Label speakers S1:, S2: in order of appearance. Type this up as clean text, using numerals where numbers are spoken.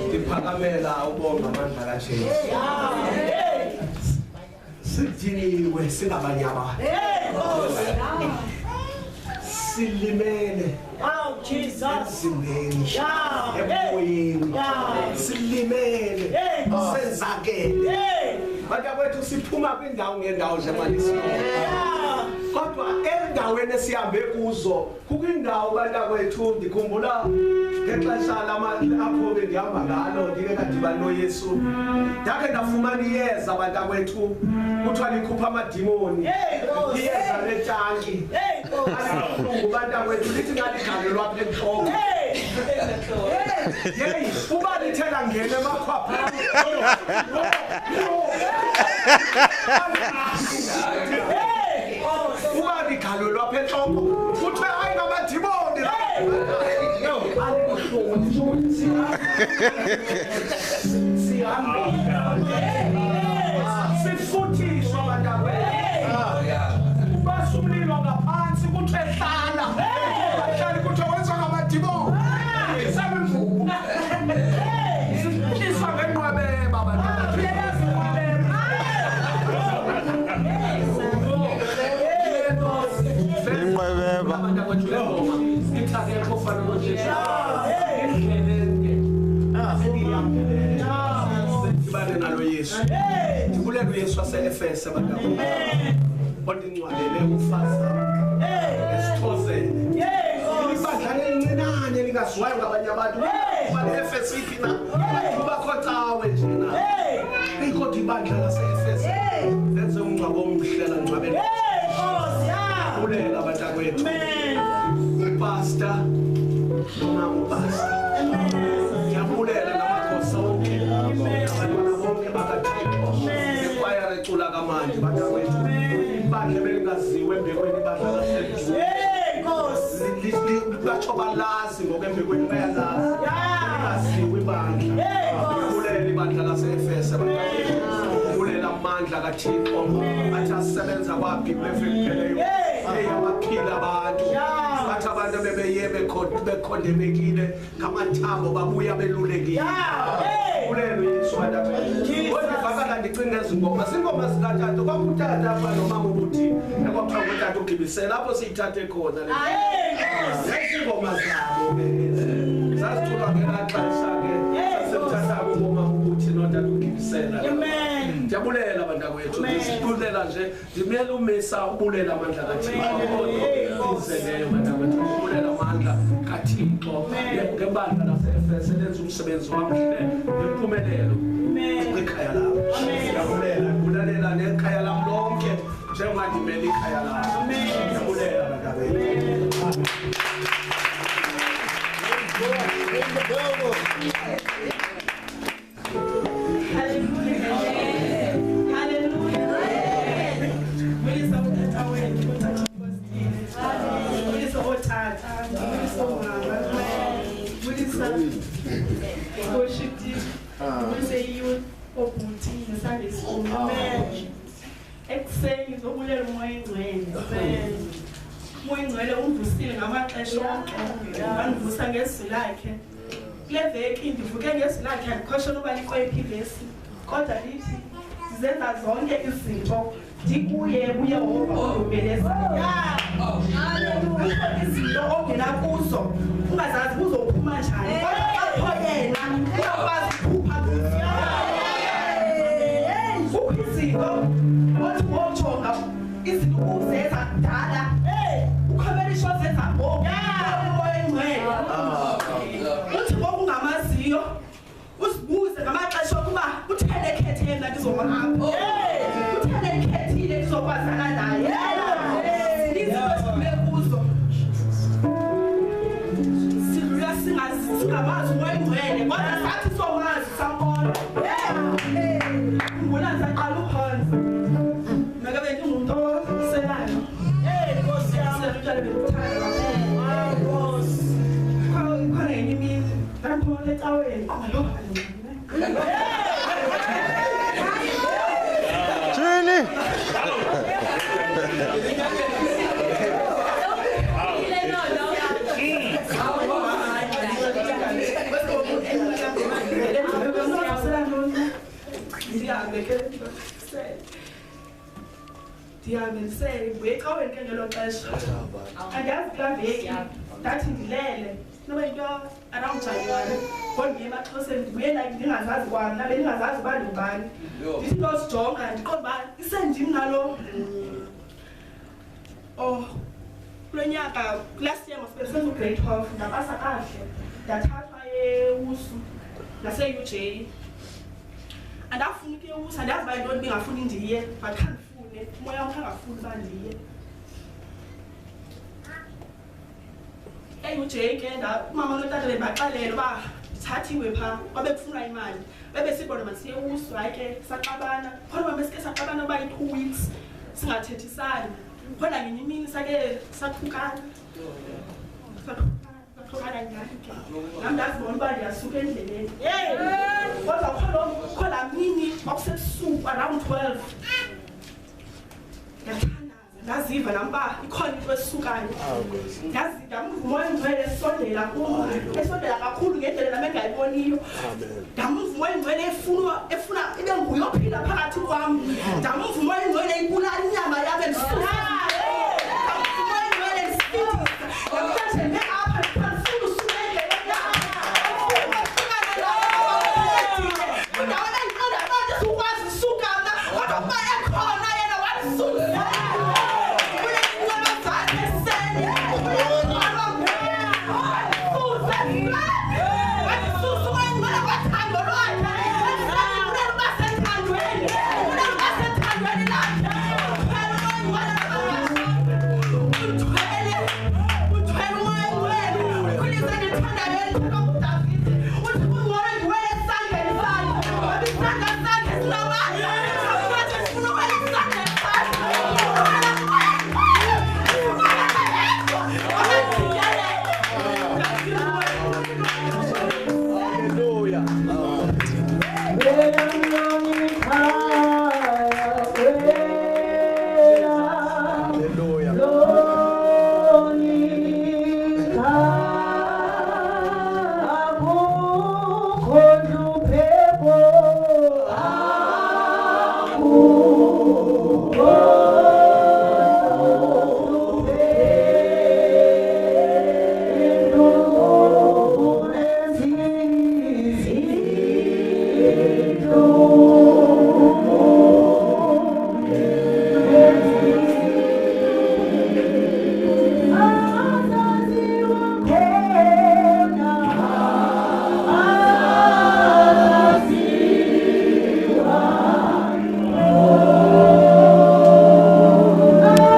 S1: Ndiphakamela ubonga amandla kaJesu. Sidiniwe singabanye abantu. Silimele.
S2: Oh Jesus.
S1: Emzimbeni. Emoyeni. Silimele. Senzakele. Bakwethu siphuma kwindawo ngendawo njengalisi. Kodwa endaweni esihambe kuzo kukwindawo bakwethu ndikhumbula ngexesha apho bendihamba ngalo ndike kadibana noYesu ndake ndafumana iyeza bakwethu kuthiwa likhupha amadimoni iyeza letanki alibuhlungu bakwethu lithi ngaligabelwa apha entloko yeyi uba lithe langena emakhwapha uba ligalelwa apha entloko kuthiwe hayi ngamadimoni sifuthiswa bantakwethu ubasa umlilo ngaphansi kuthiwe hlala bahlali kuthiwe wenziwa ngamadimoni sebemvuka sifuthiswa ngenqwabeba Ndibulele uYesu wase-Efese abantu ondincwadele umfazi esithozeni ibandla elincinane elingaziwayo ngabanye abantu bale-Efese iphi na kubakho cawe njena kodwa ibandla lase-Efese lenze umngcwabo omhle langcwabele bulela abantakwethu upasta noma upasta ndiyabulela namakhosi onke abantwana bonke bakathixo ekwaya recula kamandi bantakwethu ibandla belingaziwe embekweni ibandla laseduze batsho balazi ngokembekweni bayalazi lingaziwe ibandla ndibulela ibandla lase-Efese ndibulela amandla kathixo athi asebenza kwaphi kulevekupheleleyo eyabaphila abantu bathi abantu bebeye bekhondemekile ngamathambo babuya belulekile kulelo Yesu kodwa ndicinga izingoma zingoma zikatata kwakutata apha nomama ukuthi ekwapha kutata ugibisela lapho siyithathe khona izingoma zabo zasithulwa ngelaxesha ke sasithatha umama ukuthi notata ugibisela ndiyabulela bantakwethu ndisibulela nje ndimele umisa ubulela amandla kaThixo izeleyo bantakwethu ubulela amandla kaThixo ngebandla lase-Efese lenza umsebenzi wamhle nempumelelo ekhaya labo ndiyabulela ndibulalela nekhaya lami lonke njengoba ndimele ikhaya labo ndiyabulela bantakwethu.
S2: Sunday school. Amen. Excelling is over there more in umoya ingcwele ungivusile ngamaxesha onke wangivusa ngezwi lakhe kule veki ndivuke ngezwi lakhe andikhoshona uba likweyiphi ivesi kodwa lithi zenza zonke izinto ndikuye kuyehova ondubelezayo izinto ongena kuzo ungazazi kuzophuma njani kodwa apho yena uyakwazi ukuphupha kuzo kukho izinto othi ngojonga izinto uzenza kudala ukhomelisho zenza ngoku umoya engcwele uthi ngoku ungamaziyo uzibuze ngamaxesha okuba uthelekhethe mna ndizohamba uthelekethile ndizokwazana naye izinto ezidlule kuzo sidlula singamazi umoya engcwele kodwa sathi somazi sambona mbona saqala uphonza makabe ndingumuntu oselayo nkosi yami utshale bekuthanda nkosi khona ngenye imini ndaphumela ecaweni
S3: Trini!
S2: ndihambisele ndibuye ecaweni ke ngelo xesha andiyazi kulaa veki ndathi ndilele noba into around January kodwa ndiye emaXhoseni ndibuye ndingazazi kwam nabe ndingazazi uba ndingubani ndithi ndosijonga ndiqonda uba isendim nalo kulo nyaka last year masibesenza ugrade 12 ndapasa kahle ndathathwa ewusu nase-UJ andafuna ke ewusu andiyazi uba yintoni bingafuni ndiye but khandifune umoya wam khangafuni uba ndiye eUJ ke umama notata bebaxelela uba ndithathiwe phaa kwabe kufunwa imali bebesibona masiye ewusu hayi ke saqabana khona uba besike saqabana uba i-2 weeks singathethisani khona ngenye imini sake sathukana nyani ke nam ndazibona uba ndiyasuka endleleni kodwa kho laa mini kwakusebusuku around 12 ndaziva nam uba ikhona into esisukayo ndamva umoya engcwele esondela kum esondela kakhulu ngendlela nam engayiboniyo ndamva umoya engcwele efuna ibe nguye ophinda phakathi kwam ndamva umoya engcwele ibulala inyama yam ndamva umoya engcwele ndisindisa namhlanje ndibe apha